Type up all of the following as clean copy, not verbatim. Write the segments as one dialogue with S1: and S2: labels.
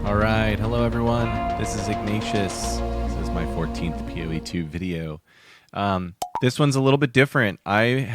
S1: All right, hello everyone. This is Ignatius. This is my 14th PoE2 video. This one's a little bit different. I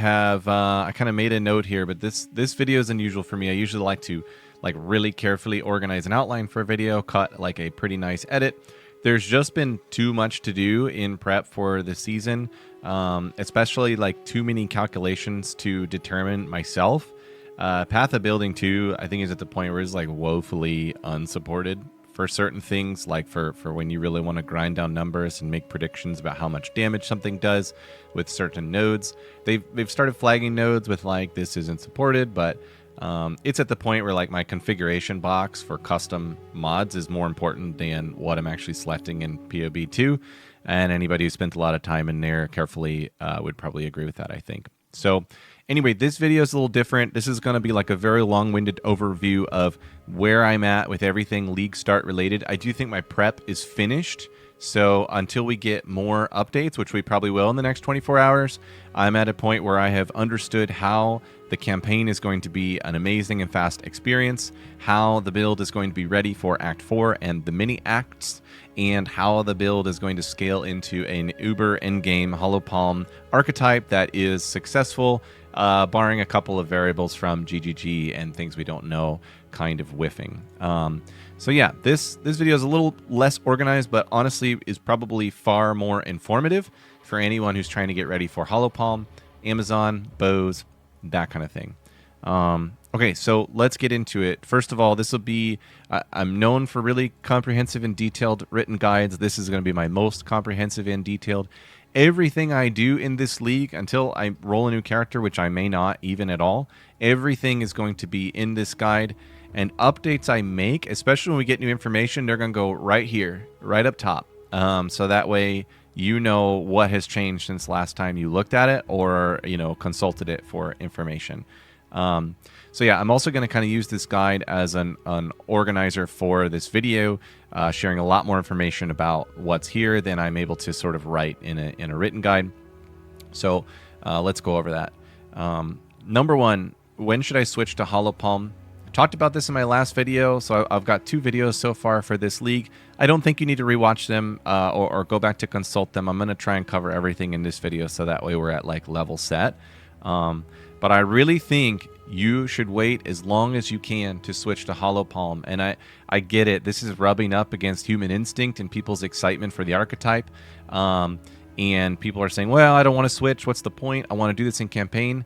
S1: kind of made a note here, but this video is unusual for me. I usually like to really carefully organize an outline for a video, cut like a pretty nice edit. There's just been too much to do in prep for the season, especially like too many calculations to determine myself. Path of Building 2, I think, is at the point where it's like woefully unsupported for certain things, like for when you really want to grind down numbers and make predictions about how much damage something does with certain nodes. They've started flagging nodes with like this isn't supported, but it's at the point where like my configuration box for custom mods is more important than what I'm actually selecting in POB2, and anybody who spent a lot of time in there carefully would probably agree with that, I think. So anyway, this video is a little different. This is going to be like a very long-winded overview of where I'm at with everything League Start related. I do think my prep is finished. So until we get more updates, which we probably will in the next 24 hours, I'm at a point where I have understood how the campaign is going to be an amazing and fast experience, how the build is going to be ready for Act 4 and the mini acts, and how the build is going to scale into an uber endgame Hollow Palm archetype that is successful, barring a couple of variables from GGG and things we don't know kind of whiffing. So yeah, this video is a little less organized, but honestly is probably far more informative for anyone who's trying to get ready for Hollow Palm, Amazon, bows, that kind of thing. Okay, so let's get into it. First of all, this will be, I'm known for really comprehensive and detailed written guides. This is going to be my most comprehensive and detailed. Everything I do in this league, until I roll a new character, which I may not even at all, everything is going to be in this guide. And updates I make, especially when we get new information, they're going to go right here, right up top. So that way you know what has changed since last time you looked at it or, you know, consulted it for information. So yeah, I'm also going to kind of use this guide as an organizer for this video, sharing a lot more information about what's here than I'm able to sort of write in a written guide. So let's go over that. Number one, when should I switch to Hollow Palm? I talked about this in my last video, so I've got 2 videos so far for this league. I don't think you need to rewatch them or go back to consult them. I'm going to try and cover everything in this video so that way we're at like level set. But I really think you should wait as long as you can to switch to Hollow Palm. And I get it. This is rubbing up against human instinct and people's excitement for the archetype. And people are saying, well, I don't want to switch. What's the point? I want to do this in campaign.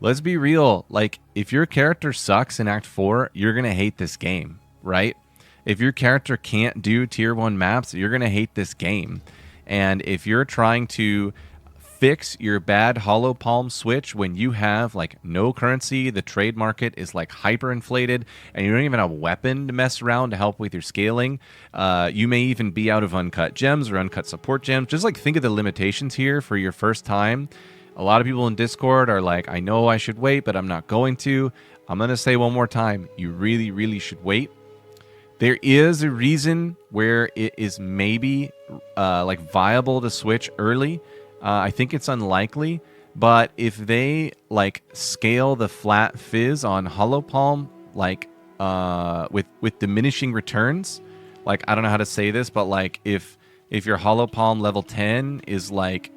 S1: Let's be real. Like, if your character sucks in Act 4, you're going to hate this game, right? If your character can't do Tier 1 maps, you're going to hate this game. And if you're trying to fix your bad Hollow Palm switch when you have like no currency, the trade market is like hyperinflated, and you don't even have a weapon to mess around to help with your scaling, you may even be out of uncut gems or uncut support gems. Just like think of the limitations here for your first time. A lot of people in Discord are like, I know I should wait, but I'm not going to. I'm going to say one more time, you really, really should wait. There is a reason where it is maybe like viable to switch early. I think it's unlikely, but if they like scale the flat fizz on Hollow Palm, like with diminishing returns, like I don't know how to say this, but like if your Hollow Palm level 10 is like,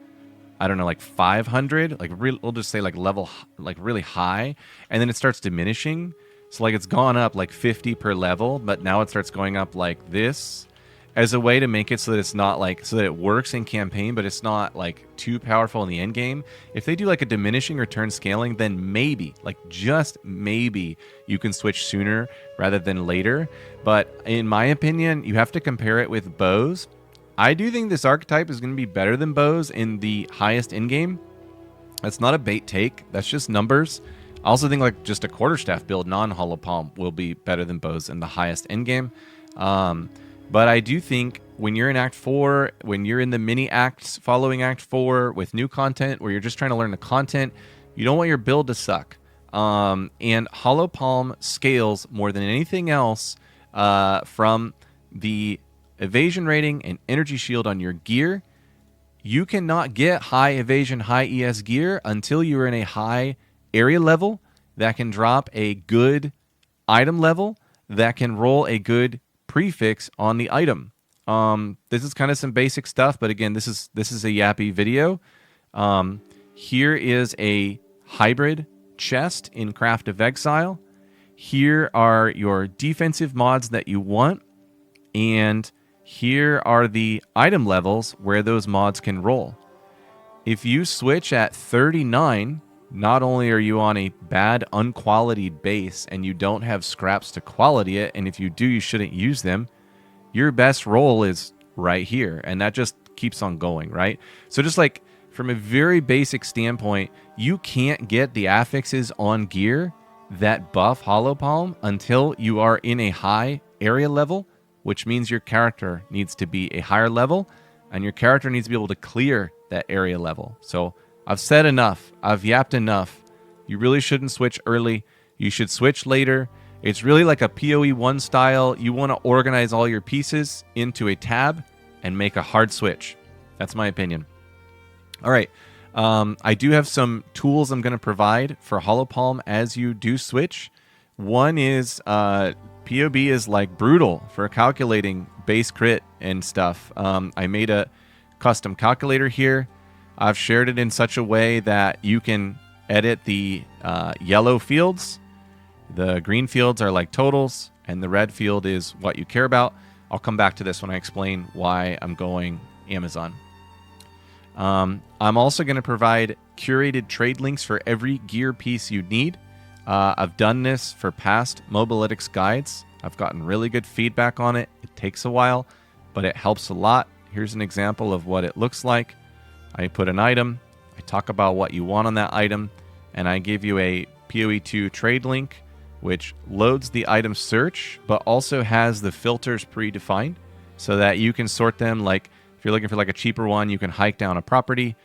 S1: I don't know, like 500, like we'll just say like level, like really high, and then it starts diminishing. So like it's gone up like 50 per level, but now it starts going up like this as a way to make it so that it's not like, so that it works in campaign, but it's not like too powerful in the end game. If they do like a diminishing return scaling, then maybe, like just maybe, you can switch sooner rather than later. But in my opinion, you have to compare it with bows. I do think this archetype is going to be better than bows in the highest end game. That's not a bait take. That's just numbers. I also think like just a quarterstaff build, non-Hollow Palm, will be better than bows in the highest end game. But I do think when you're in Act 4, when you're in the mini acts following Act 4 with new content, where you're just trying to learn the content, you don't want your build to suck. And Hollow Palm scales more than anything else from the evasion rating and energy shield on your gear. You cannot get high evasion, high ES gear until you're in a high area level that can drop a good item level, that can roll a good prefix on the item. This is kind of some basic stuff, but again, this is a yappy video. Here is a hybrid chest in Craft of Exile. Here are your defensive mods that you want, and here are the item levels where those mods can roll. If you switch at 39, not only are you on a bad, unqualitied base and you don't have scraps to quality it, and if you do, you shouldn't use them, your best roll is right here, and that just keeps on going, right? So just like from a very basic standpoint, you can't get the affixes on gear that buff Hollow Palm until you are in a high area level, which means your character needs to be a higher level, and your character needs to be able to clear that area level. So I've said enough. I've yapped enough. You really shouldn't switch early. You should switch later. It's really like a PoE 1 style. You want to organize all your pieces into a tab and make a hard switch. That's my opinion. All right. I do have some tools I'm going to provide for Hollow Palm as you do switch. One is POB is like brutal for calculating base crit and stuff. I made a custom calculator here. I've shared it in such a way that you can edit the yellow fields. The green fields are like totals, and the red field is what you care about. I'll come back to this when I explain why I'm going Amazon. I'm also going to provide curated trade links for every gear piece you need. I've done this for past Mobalytics guides. I've gotten really good feedback on it. It takes a while, but it helps a lot. Here's an example of what it looks like. I put an item, I talk about what you want on that item, and I give you a PoE2 trade link, which loads the item search, but also has the filters predefined so that you can sort them. Like if you're looking for like a cheaper one, you can hike down a property,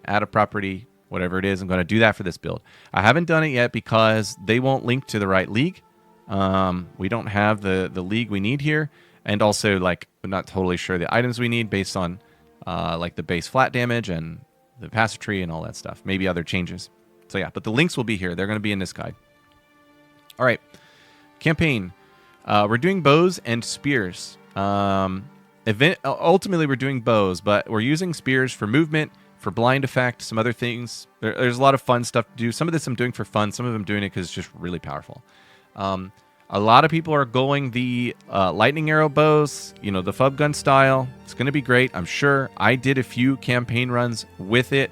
S1: add a property, whatever it is. I'm going to do that for this build. I haven't done it yet because they won't link to the right league. We don't have the league we need here. And also, like, we're not totally sure the items we need based on like the base flat damage and the passive tree and all that stuff. Maybe other changes. So yeah, but the links will be here. They're going to be in this guide. All right. Campaign. We're doing bows and spears. Ultimately, we're doing bows, but we're using spears for movement, for blind effect, some other things. There's a lot of fun stuff to do. Some of this I'm doing for fun. Some of them I'm doing it because it's just really powerful. A lot of people are going the lightning arrow bows, you know, the fub gun style. It's going to be great, I'm sure. I did a few campaign runs with it.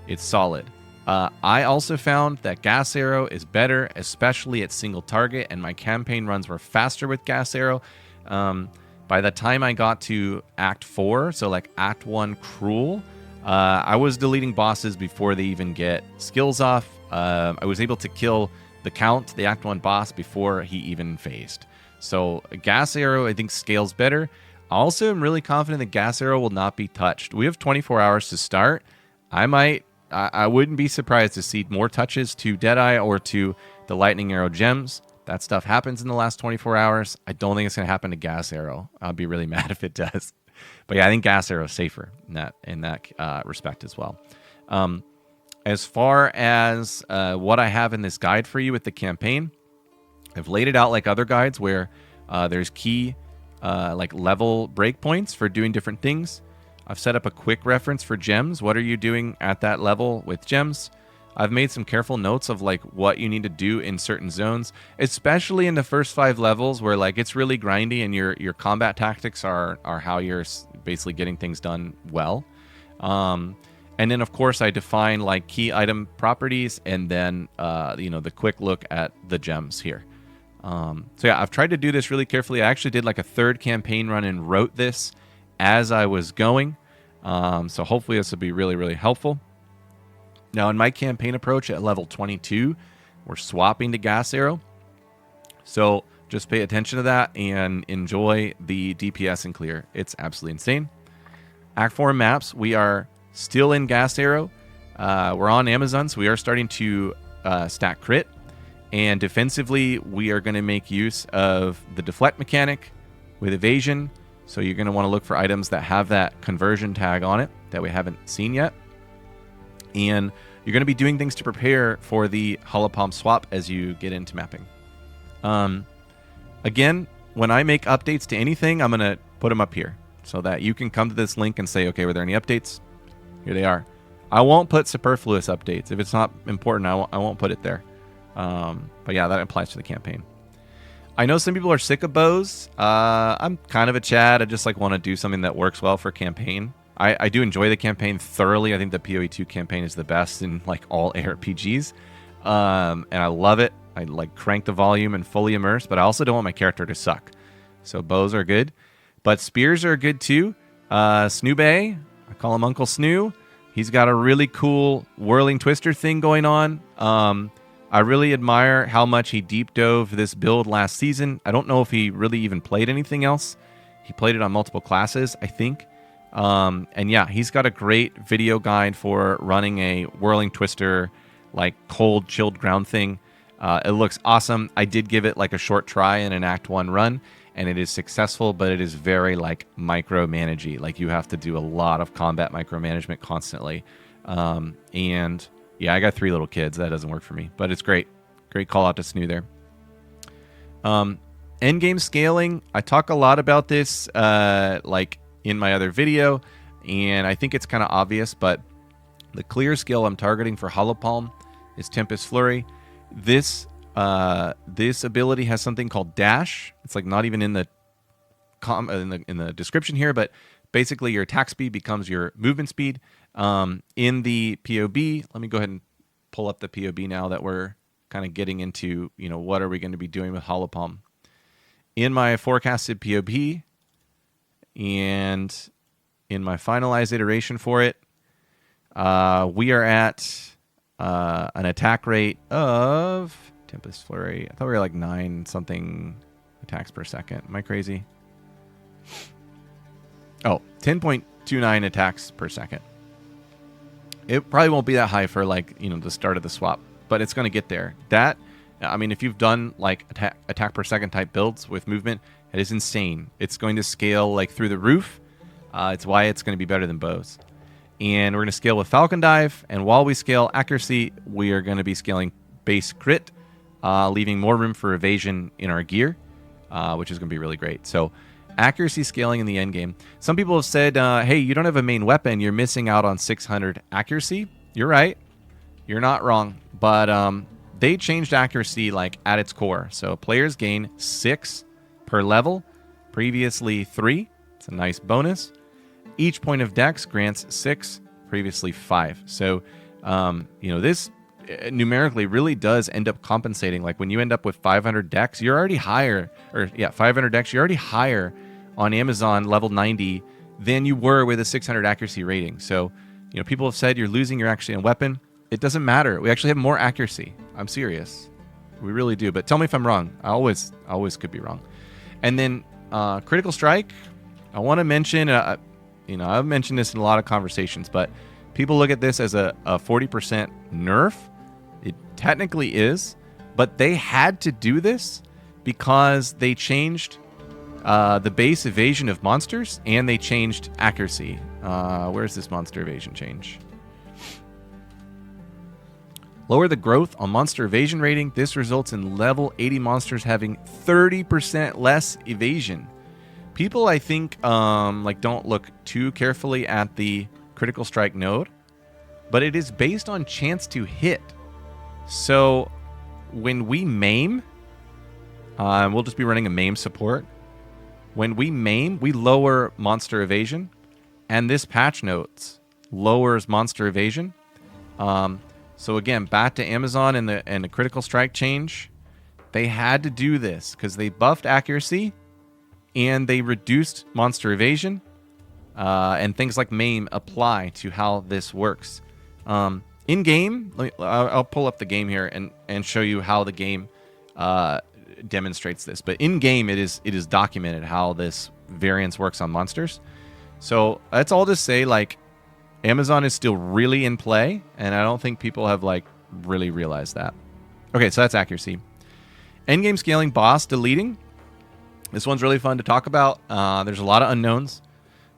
S1: It's solid. I also found that gas arrow is better, especially at single target, and my campaign runs were faster with gas arrow. By the time I got to Act 4, so like Act 1 Cruel, I was deleting bosses before they even get skills off. I was able to kill the Count, the Act 1 boss, before he even phased. So gas arrow, I think, scales better. I also am really confident that gas arrow will not be touched. We have 24 hours to start. I wouldn't be surprised to see more touches to Deadeye or to the lightning arrow gems. That stuff happens in the last 24 hours. I don't think it's going to happen to gas arrow. I'll be really mad if it does. But yeah, I think gas arrow is safer in that respect as well. As far as what I have in this guide for you with the campaign, I've laid it out like other guides where there's key like level breakpoints for doing different things. I've set up a quick reference for gems. What are you doing at that level with gems? I've made some careful notes of like what you need to do in certain zones, especially in the first 5 levels where like it's really grindy and your combat tactics are how you're basically getting things done well. And then, of course, I define like key item properties and then, the quick look at the gems here. So yeah, I've tried to do this really carefully. I actually did like a 3rd campaign run and wrote this as I was going. So hopefully this will be really, really helpful. Now, in my campaign approach at level 22, we're swapping to gas arrow. So just pay attention to that and enjoy the DPS and clear. It's absolutely insane. Act 4 maps, we are still in gas arrow. We're on Amazon, so we are starting to stack crit. And defensively, we are going to make use of the deflect mechanic with evasion. So you're going to want to look for items that have that conversion tag on it that we haven't seen yet. And you're going to be doing things to prepare for the Hollow Palm swap as you get into mapping. Again, when I make updates to anything, I'm going to put them up here so that you can come to this link and say, okay, were there any updates? Here they are. I won't put superfluous updates. If it's not important, I won't put it there. But yeah, that applies to the campaign. I know some people are sick of bows. I'm kind of a Chad. I just like want to do something that works well for campaign. I do enjoy the campaign thoroughly. I think the PoE2 campaign is the best in like all ARPGs. And I love it. I like crank the volume and fully immerse, but I also don't want my character to suck. So bows are good. But spears are good too. Snoobay, I call him Uncle Snoo. He's got a really cool whirling twister thing going on. I really admire how much he deep dove this build last season. I don't know if he really even played anything else. He played it on multiple classes, I think. And yeah, he's got a great video guide for running a whirling twister, like cold, chilled ground thing. It looks awesome. I did give it like a short try in an Act 1 run, and it is successful, but it is very like micromanagey. Like you have to do a lot of combat micromanagement constantly. And yeah, I got 3 little kids. That doesn't work for me, but it's great. Great call out to Snoo there. Endgame scaling. I talk a lot about this like in my other video, and I think it's kind of obvious, but the clear skill I'm targeting for Hollow Palm is Tempest Flurry. This ability has something called dash. It's like not even in the in the description here, but basically your attack speed becomes your movement speed. In the POB, let me go ahead and pull up the POB now that we're kind of getting into, you know, what are we going to be doing with Hollow Palm. In my forecasted POB and in my finalized iteration for it, we are at an attack rate of Tempest Flurry. I thought we were like 9 something attacks per second. Am I crazy? Oh, 10.29 attacks per second. It probably won't be that high for like, you know, the start of the swap, but it's going to get there. That, I mean, if you've done like attack per second type builds with movement, it is insane. It's going to scale like through the roof. It's why it's going to be better than bows. And we're going to scale with Falcon Dive. And while we scale accuracy, we are going to be scaling base crit, leaving more room for evasion in our gear, which is going to be really great. So accuracy scaling in the end game. Some people have said, hey, you don't have a main weapon. You're missing out on 600 accuracy. You're right. You're not wrong. But they changed accuracy like at its core. So players gain 6 per level, previously 3. It's a nice bonus. Each point of dex grants 6, previously 5. So, you know, this numerically really does end up compensating. Like when you end up with 500 dex, you're already higher, 500 dex, you're already higher on Amazon level 90 than you were with a 600 accuracy rating. So, you know, people have said you're losing your accuracy on weapon. It doesn't matter. We actually have more accuracy. I'm serious. We really do. But tell me if I'm wrong. I always could be wrong. And then critical strike. I want to mention, you know, I've mentioned this in a lot of conversations, but people look at this as a 40% nerf. It technically is, but they had to do this because they changed the base evasion of monsters and they changed accuracy. Where's this monster evasion change? Lower the growth on monster evasion rating. This results in level 80 monsters having 30% less evasion. People, I think, like don't look too carefully at the critical strike node, but it is based on chance to hit. So when we maim, we'll just be running a maim support. When we maim, we lower monster evasion, and this patch notes lowers monster evasion. So again, back to Amazon and the critical strike change. They had to do this because they buffed accuracy and they reduced monster evasion, and things like maim apply to how this works. In game, I'll pull up the game here and show you how the game demonstrates this. But in game, it is documented how this variance works on monsters. So that's all to say, like, Amazon is still really in play, and I don't think people have like really realized that. Okay, so that's accuracy. Endgame scaling, boss deleting. This one's really fun to talk about. There's a lot of unknowns,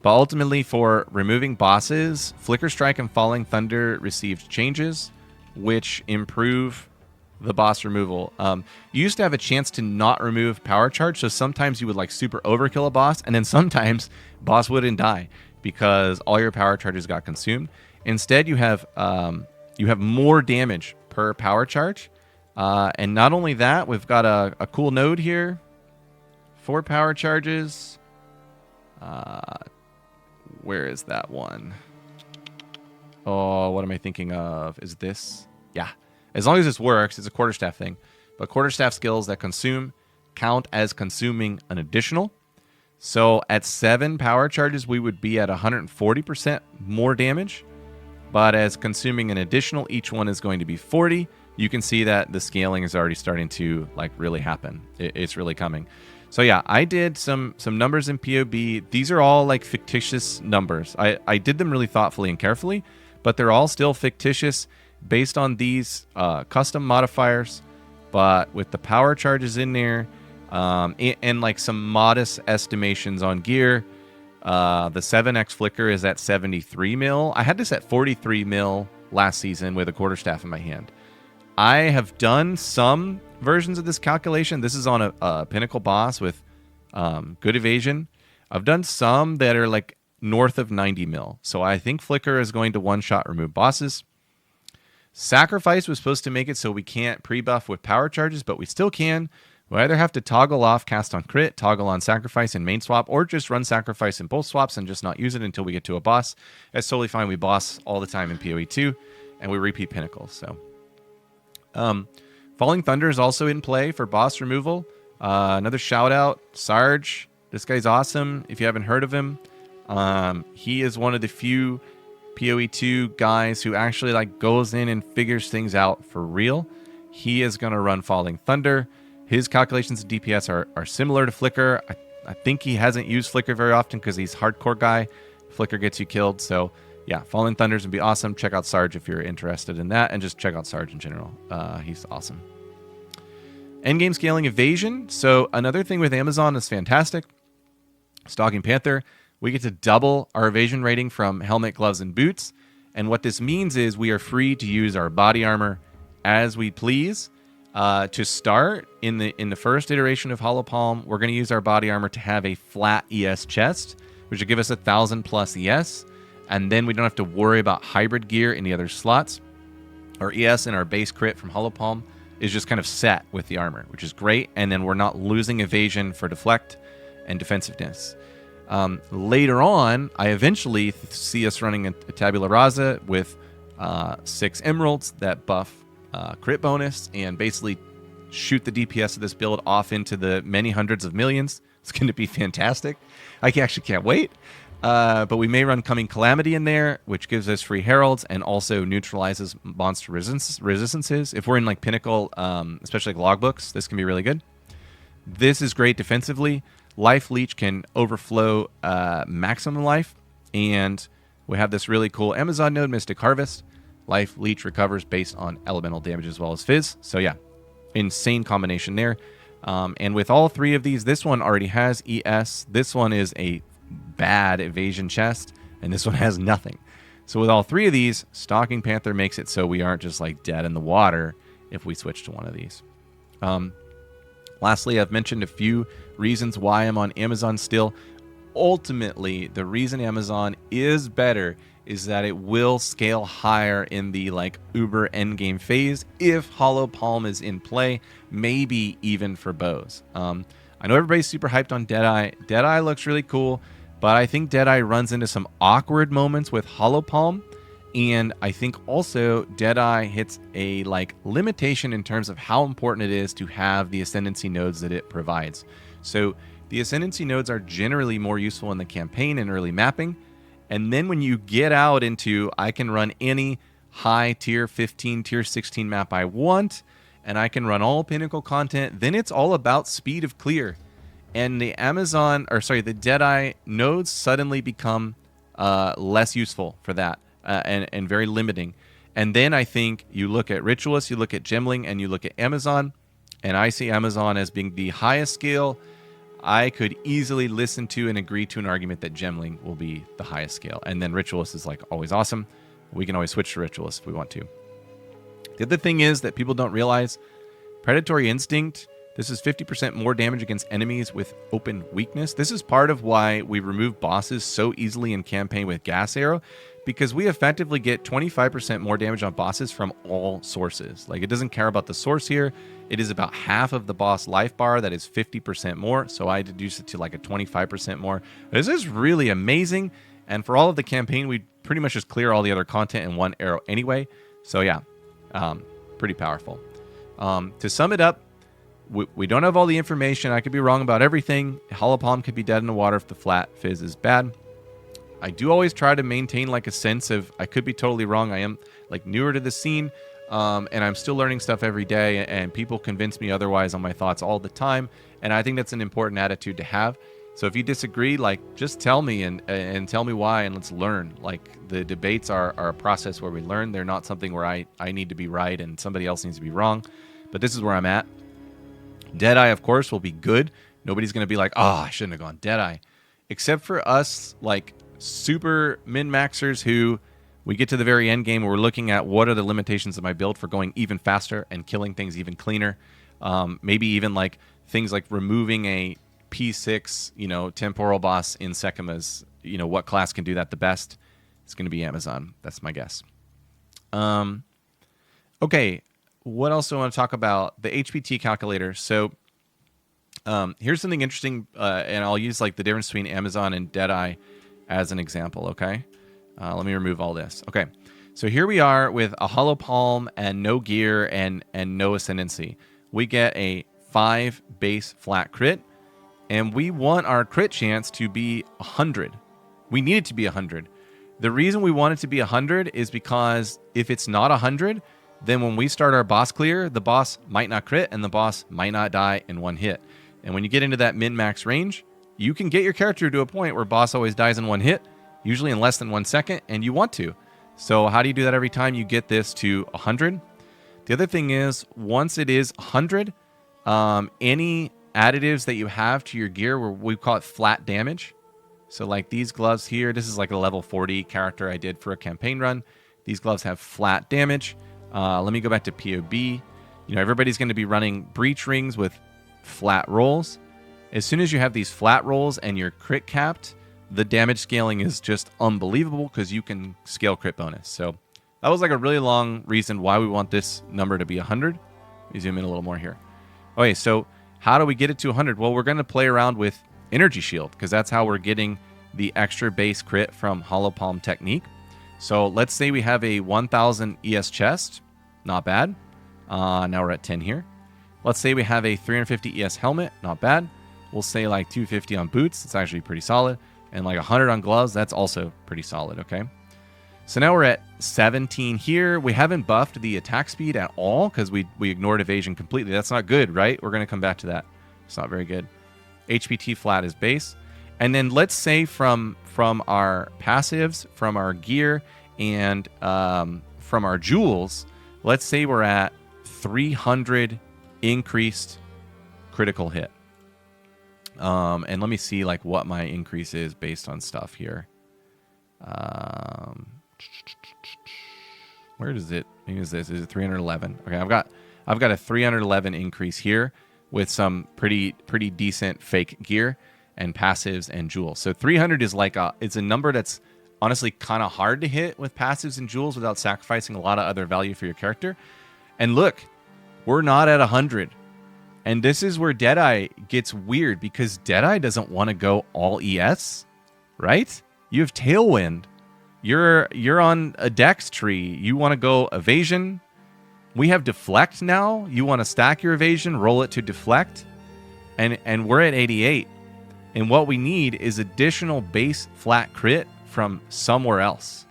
S1: but ultimately for removing bosses, Flicker Strike and Falling Thunder received changes, which improve the boss removal. You used to have a chance to not remove power charge, so sometimes you would like super overkill a boss, and then sometimes boss wouldn't die because all your power charges got consumed. Instead, you have more damage per power charge, and not only that, we've got a cool node here. 4 power charges. Where is that one? Oh, what am I thinking of? Is this? Yeah. As long as this works, it's a quarterstaff thing. But quarterstaff skills that consume count as consuming an additional. So at 7 power charges, we would be at 140% more damage. But as consuming an additional, each one is going to be 40. You can see that the scaling is already starting to like really happen. It's really coming. So yeah, I did some numbers in POB. These are all like fictitious numbers. I did them really thoughtfully and carefully, but they're all still fictitious based on these custom modifiers, but with the power charges in there, and like some modest estimations on gear. The 7x flicker is at 73 mil. I had this at 43 mil last season with a quarterstaff in my hand. I have done some versions of this calculation. This is on a pinnacle boss with good evasion. I've done some that are like north of 90 mil. So I think flicker is going to one-shot remove bosses. Sacrifice was supposed to make it so we can't pre-buff with power charges, but we still can. We either have to toggle off cast on crit, toggle on sacrifice in main swap, or just run sacrifice in both swaps and just not use it until we get to a boss. That's totally fine. We boss all the time in PoE 2, and we repeat pinnacles. So, Falling Thunder is also in play for boss removal. Another shout out, Sarge. This guy's awesome. If you haven't heard of him, he is one of the few PoE 2 guys who actually like goes in and figures things out for real. He is going to run Falling Thunder. His calculations of DPS are similar to Flicker. I think he hasn't used Flicker very often because he's a hardcore guy. Flicker gets you killed. So yeah, Falling Thunders would be awesome. Check out Sarge if you're interested in that, and just check out Sarge in general. He's awesome. Endgame scaling evasion. So another thing with Amazon is fantastic. Stalking Panther. We get to double our evasion rating from helmet, gloves, and boots. And what this means is we are free to use our body armor as we please. To start, in the first iteration of Hollow Palm, we're going to use our body armor to have a flat ES chest, which will give us 1,000 plus ES. And then we don't have to worry about hybrid gear in the other slots. Our ES and our base crit from Hollow Palm is just kind of set with the armor, which is great. And then we're not losing evasion for deflect and defensiveness. Later on, I eventually see us running a Tabula Rasa with 6 emeralds that buff crit bonus and basically shoot the DPS of this build off into the many hundreds of millions. It's going to be fantastic. I actually can't wait. But we may run Coming Calamity in there, which gives us free heralds and also neutralizes monster resistances. If we're in like Pinnacle, especially like logbooks, this can be really good. This is great defensively. Life Leech can overflow maximum life, and we have this really cool Amazon node, Mystic Harvest. Life Leech recovers based on elemental damage as well as fizz. So yeah, insane combination there. And with all 3 of these, this one already has ES. This one is a bad evasion chest, and this one has nothing. So with all 3 of these, Stalking Panther makes it so we aren't just like dead in the water if we switch to one of these. Lastly, I've mentioned a few reasons why I'm on Amazon still. Ultimately, the reason Amazon is better is that it will scale higher in the like uber endgame phase if Hollow Palm is in play, maybe even for bows. I know everybody's super hyped on Deadeye. Deadeye looks really cool, but I think Deadeye runs into some awkward moments with Hollow Palm, and I think also Deadeye hits a like limitation in terms of how important it is to have the ascendancy nodes that it provides. So the ascendancy nodes are generally more useful in the campaign and early mapping. And then when you get out into, I can run any high tier 15, tier 16 map I want, and I can run all Pinnacle content, then it's all about speed of clear. And the the Deadeye nodes suddenly become less useful for that, and very limiting. And then I think you look at Ritualist, you look at Gemling, and you look at Amazon, and I see Amazon as being the highest scale. I could easily listen to and agree to an argument that Gemling will be the highest scale. And then Ritualist is like always awesome. We can always switch to Ritualist if we want to. The other thing is that people don't realize Predatory Instinct. This is 50% more damage against enemies with open weakness. This is part of why we remove bosses so easily in campaign with Gas Arrow, because we effectively get 25% more damage on bosses from all sources. Like, it doesn't care about the source here. It is about half of the boss life bar that is 50% more, so I deduce it to like a 25% more. This is really amazing, and for all of the campaign, we pretty much just clear all the other content in one arrow anyway. So yeah, pretty powerful. To sum it up, we don't have all the information. I could be wrong about everything. Hollow Palm could be dead in the water if the flat fizz is bad. I do always try to maintain like a sense of, I could be totally wrong. I am like newer to the scene, and I'm still learning stuff every day, and people convince me otherwise on my thoughts all the time, and I think that's an important attitude to have. So if you disagree, like, just tell me and tell me why, and let's learn. Like, the debates are a process where we learn. They're not something where I need to be right and somebody else needs to be wrong. But this is where I'm at. Deadeye, of course, will be good. Nobody's going to be like, oh, I shouldn't have gone Deadeye. Except for us, like, super min-maxers who we get to the very end game where we're looking at what are the limitations of my build for going even faster and killing things even cleaner. Maybe even, like, things like removing a P6, temporal boss in Sekima's, what class can do that the best? It's going to be Amazon. That's my guess. Okay, what else do I want to talk about? The HPT calculator. So here's something interesting, and I'll use like the difference between Amazon and Deadeye as an example, okay? Let me remove all this. Okay, so here we are with a Hollow Palm and no gear and no Ascendancy. We get a 5 base flat crit, and we want our crit chance to be 100. We need it to be 100. The reason we want it to be 100 is because if it's not 100, then when we start our boss clear, the boss might not crit and the boss might not die in one hit. And when you get into that min-max range, you can get your character to a point where boss always dies in one hit, usually in less than 1 second, and you want to. So how do you do that every time you get this to 100? The other thing is, once it is 100, any additives that you have to your gear, where we call it flat damage. So like these gloves here, this is like a level 40 character I did for a campaign run. These gloves have flat damage. Let me go back to POB. Everybody's going to be running breach rings with flat rolls. As soon as you have these flat rolls and you're crit capped, the damage scaling is just unbelievable because you can scale crit bonus. So that was like a really long reason why we want this number to be 100. Let me zoom in a little more here. Okay, so how do we get it to 100? Well, we're going to play around with Energy Shield because that's how we're getting the extra base crit from Hollow Palm technique. So let's say we have a 1000 ES chest. Not bad. Now we're at 10 here. Let's say we have a 350 ES helmet. Not bad. We'll say like 250 on boots. It's actually pretty solid. And like 100 on gloves. That's also pretty solid, okay? So now we're at 17 here. We haven't buffed the attack speed at all because we ignored evasion completely. That's not good, right? We're going to come back to that. It's not very good. HPT flat is base. And then let's say from our passives, from our gear, and from our jewels, let's say we're at 300 increased critical hit. And let me see like what my increase is based on stuff here. Where does it? Is this? Is it 311? Okay, I've got a 311 increase here with some pretty decent fake gear and passives and jewels. So 300 is like it's a number that's honestly kind of hard to hit with passives and jewels without sacrificing a lot of other value for your character. And look, we're not at 100. And this is where Deadeye gets weird because Deadeye doesn't want to go all ES, right? You have Tailwind. You're on a Dex tree. You want to go evasion. We have deflect now. You want to stack your evasion, roll it to deflect. And we're at 88. And what we need is additional base flat crit from somewhere else.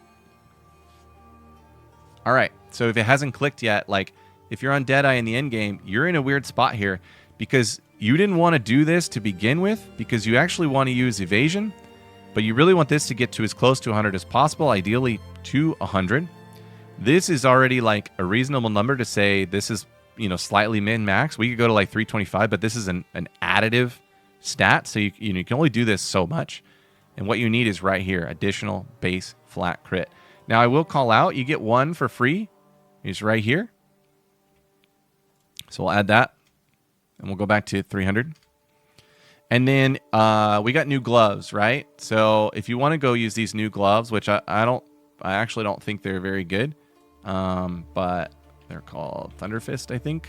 S1: All right. So if it hasn't clicked yet, like if you're on Deadeye in the end game, you're in a weird spot here because you didn't want to do this to begin with because you actually want to use evasion. But you really want this to get to as close to 100 as possible, ideally to 100. This is already like a reasonable number to say this is, slightly min-max. We could go to like 325, but this is an additive stat, so you can only do this so much. And what you need is right here, additional base flat crit. Now, I will call out, you get one for free. It's right here. So we'll add that, and we'll go back to 300. And then we got new gloves, right? So if you want to go use these new gloves, which I actually don't think they're very good, but they're called Thunder Fist, I think.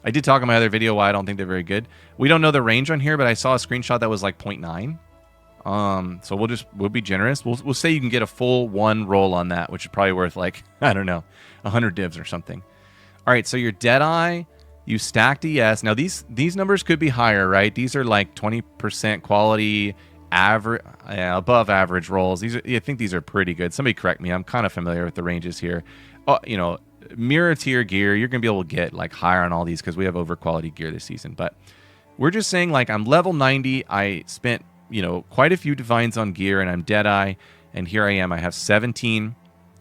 S1: I did talk in my other video why I don't think they're very good. We don't know the range on here, but I saw a screenshot that was like 0.9. So we'll be generous. We'll say you can get a full 1 roll on that, which is probably worth like, I don't know, 100 divs or something. All right, so your Deadeye, you stacked ES. Now these numbers could be higher, right? These are like 20% quality, average, above average rolls. I think these are pretty good. Somebody correct me. I'm kind of familiar with the ranges here. You know, mirror tier gear, you're gonna be able to get like higher on all these because we have over quality gear this season. But we're just saying like I'm level 90. I spent, you know, quite a few divines on gear, and I'm Deadeye, and here I am. I have 17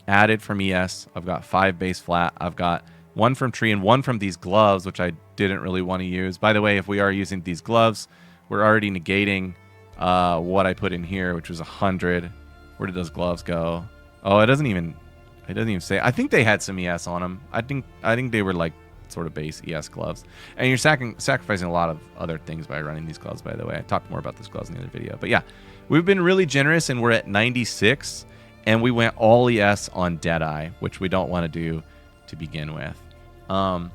S1: added from ES. I've got 5 base flat. I've got 1 from tree and 1 from these gloves, which I didn't really want to use. By the way, if we are using these gloves, we're already negating what I put in here, which was 100. Where did those gloves go? Oh, it doesn't even say. I think they had some ES on them. I think they were like sort of base ES gloves. And you're sacrificing a lot of other things by running these gloves, by the way. I talked more about these gloves in the other video. But yeah, we've been really generous, and we're at 96, and we went all ES on Deadeye, which we don't want to do to begin with. All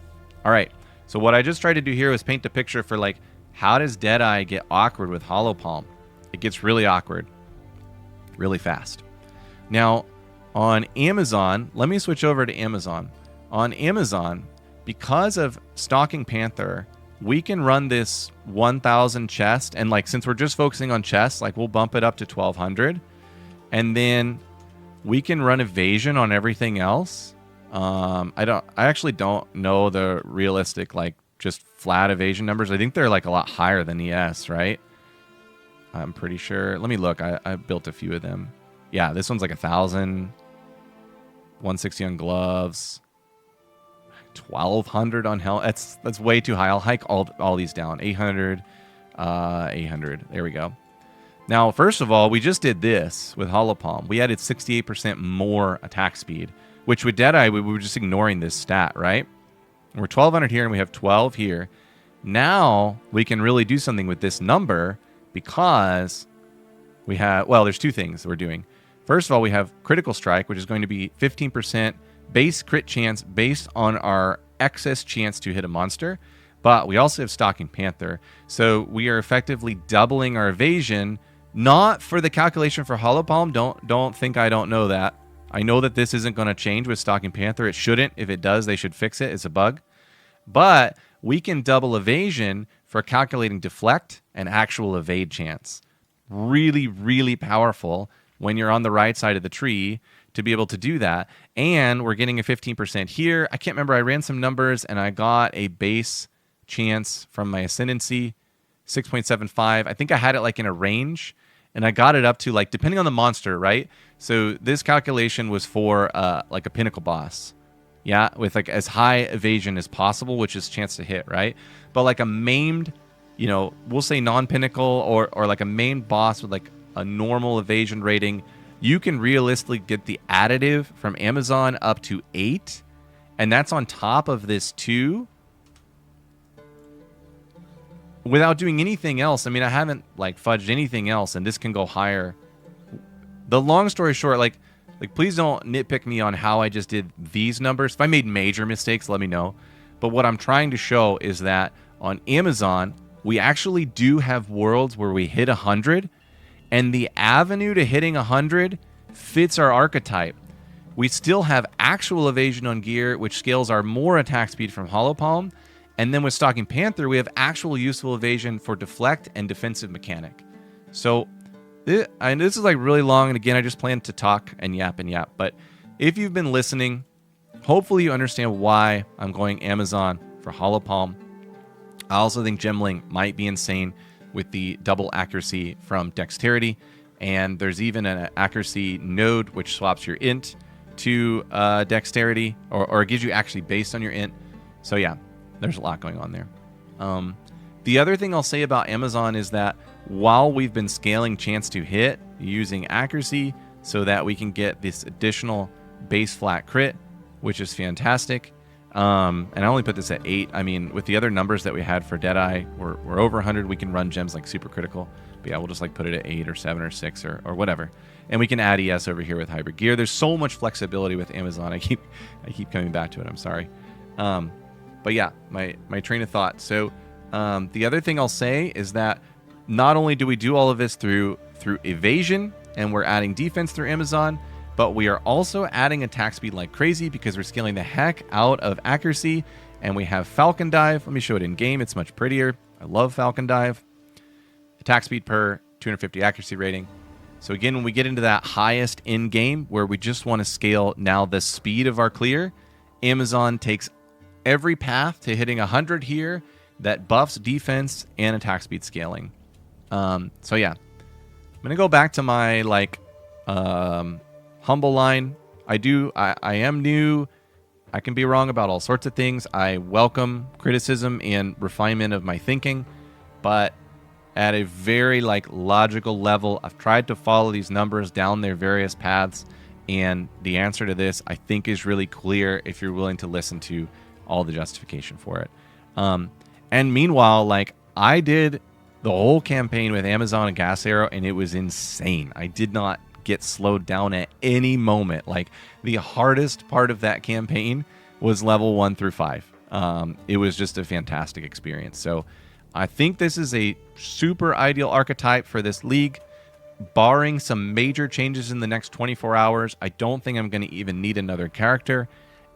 S1: right, so what I just tried to do here was paint the picture for like, how does Deadeye get awkward with Hollow Palm? It gets really awkward really fast. Now on Amazon, let me switch over to Amazon. On Amazon, because of Stalking Panther, we can run this 1000 chest, and like, since we're just focusing on chests, like we'll bump it up to 1200, and then we can run evasion on everything else. I actually don't know the realistic, like, just flat evasion numbers. I think they're like a lot higher than ES, right? I'm pretty sure. Let me look. I built a few of them. Yeah, this one's like 1000, 160 on gloves, 1200 on helmet. That's way too high. I'll hike all these down. 800, 800. There we go. Now, first of all, we just did this with Hollow Palm. We added 68% more attack speed, which with Deadeye, we were just ignoring this stat, right? We're 1200 here, and we have 12 here. Now, we can really do something with this number, because we have, well, there's 2 things that we're doing. First of all, we have Critical Strike, which is going to be 15% base crit chance based on our excess chance to hit a monster. But we also have Stalking Panther. So we are effectively doubling our evasion, not for the calculation for Hollow Palm. Don't think I don't know that. I know that this isn't going to change with Stalking Panther. It shouldn't. If it does, they should fix it. It's a bug. But we can double evasion for calculating deflect and actual evade chance. Really, really powerful when you're on the right side of the tree to be able to do that. And we're getting a 15% here. I can't remember. I ran some numbers, and I got a base chance from my Ascendancy, 6.75. I think I had it like in a range, and I got it up to, like, depending on the monster, right? So this calculation was for like a pinnacle boss. Yeah, with like as high evasion as possible, which is chance to hit, right? But like a maimed, you know, we'll say non-pinnacle or like a maimed boss with like a normal evasion rating, you can realistically get the additive from Amazon up to 8, and that's on top of this 2 without doing anything else. I mean, I haven't like fudged anything else, and this can go higher. The long story short, like please don't nitpick me on how I just did these numbers. If I made major mistakes, let me know. But what I'm trying to show is that on Amazon, we actually do have worlds where we hit 100, and the avenue to hitting 100 fits our archetype. We still have actual evasion on gear, which scales our more attack speed from Hollow Palm. And then with Stalking Panther, we have actual useful evasion for deflect and defensive mechanic. So this is like really long, and again, I just plan to talk and yap. But if you've been listening, hopefully you understand why I'm going Amazon for Hollow Palm. I also think Gemling might be insane with the double accuracy from Dexterity, and there's even an accuracy node which swaps your int to Dexterity, or it gives you actually based on your int. So yeah, there's a lot going on there. The other thing I'll say about Amazon is that while we've been scaling chance to hit using accuracy so that we can get this additional base flat crit, which is fantastic, And I only put this at 8. I mean, with the other numbers that we had for Deadeye, we're over 100. We can run gems like super critical. But yeah, we'll just like put it at 8 or 7 or 6 or whatever. And we can add ES over here with hybrid gear. There's so much flexibility with Amazon. I keep coming back to it. I'm sorry. But yeah, my train of thought. So the other thing I'll say is that not only do we do all of this through evasion, and we're adding defense through Amazon, but we are also adding attack speed like crazy because we're scaling the heck out of accuracy. And we have Falcon Dive. Let me show it in game. It's much prettier. I love Falcon Dive. Attack speed per 250 accuracy rating. So again, when we get into that highest in game where we just want to scale now the speed of our clear, Amazon takes every path to hitting 100 here that buffs defense and attack speed scaling. So yeah, I'm gonna go back to my humble line. I am new. I can be wrong about all sorts of things. I welcome criticism and refinement of my thinking, but at a very logical level, I've tried to follow these numbers down their various paths, and the answer to this I think is really clear if you're willing to listen to all the justification for it. And meanwhile, I did the whole campaign with Amazon and Gas Arrow, and it was insane. I did not get slowed down at any moment. The hardest part of that campaign was level 1 through 5. It was just a fantastic experience. So I think this is a super ideal archetype for this league. Barring some major changes in the next 24 hours, I don't think I'm going to even need another character.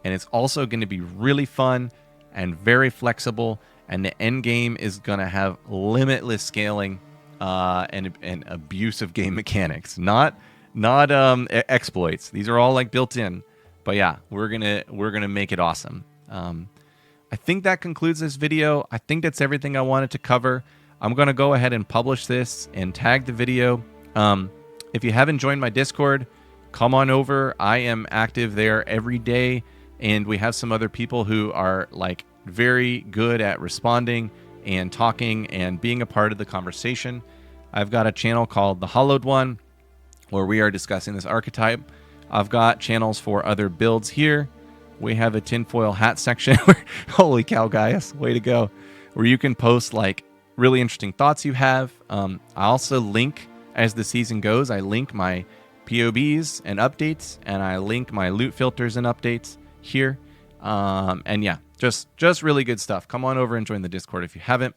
S1: And it's also going to be really fun and very flexible. And the end game is going to have limitless scaling and abuse of game mechanics, not exploits. These are all built in. But yeah, we're gonna make it awesome. I think that concludes this video. I think that's everything I wanted to cover. I'm gonna go ahead and publish this and tag the video. If you haven't joined my Discord, come on over. I am active there every day, and we have some other people who are very good at responding and talking and being a part of the conversation. I've got a channel called The Hollowed One, where we are discussing this archetype. I've got channels for other builds here. We have a tinfoil hat section where, holy cow, guys, way to go, where you can post really interesting thoughts you have. I also link, as the season goes, I link my POBs and updates, and I link my loot filters and updates here. And yeah, just really good stuff. Come on over and join the Discord if you haven't.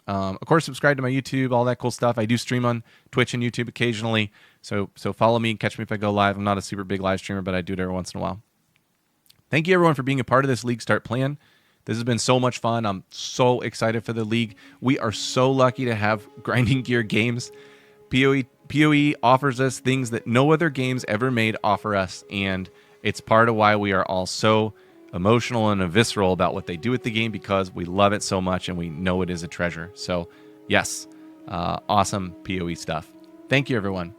S1: Of course, subscribe to my YouTube, all that cool stuff. I do stream on Twitch and YouTube occasionally, so follow me, catch me if I go live. I'm not a super big live streamer, but I do it every once in a while. Thank you, everyone, for being a part of this League Start plan. This has been so much fun. I'm so excited for the League. We are so lucky to have grinding gear games. PoE offers us things that no other games ever made offer us, and it's part of why we are all so emotional and visceral about what they do with the game, because we love it so much and we know it is a treasure. So yes, awesome PoE stuff. Thank you, everyone.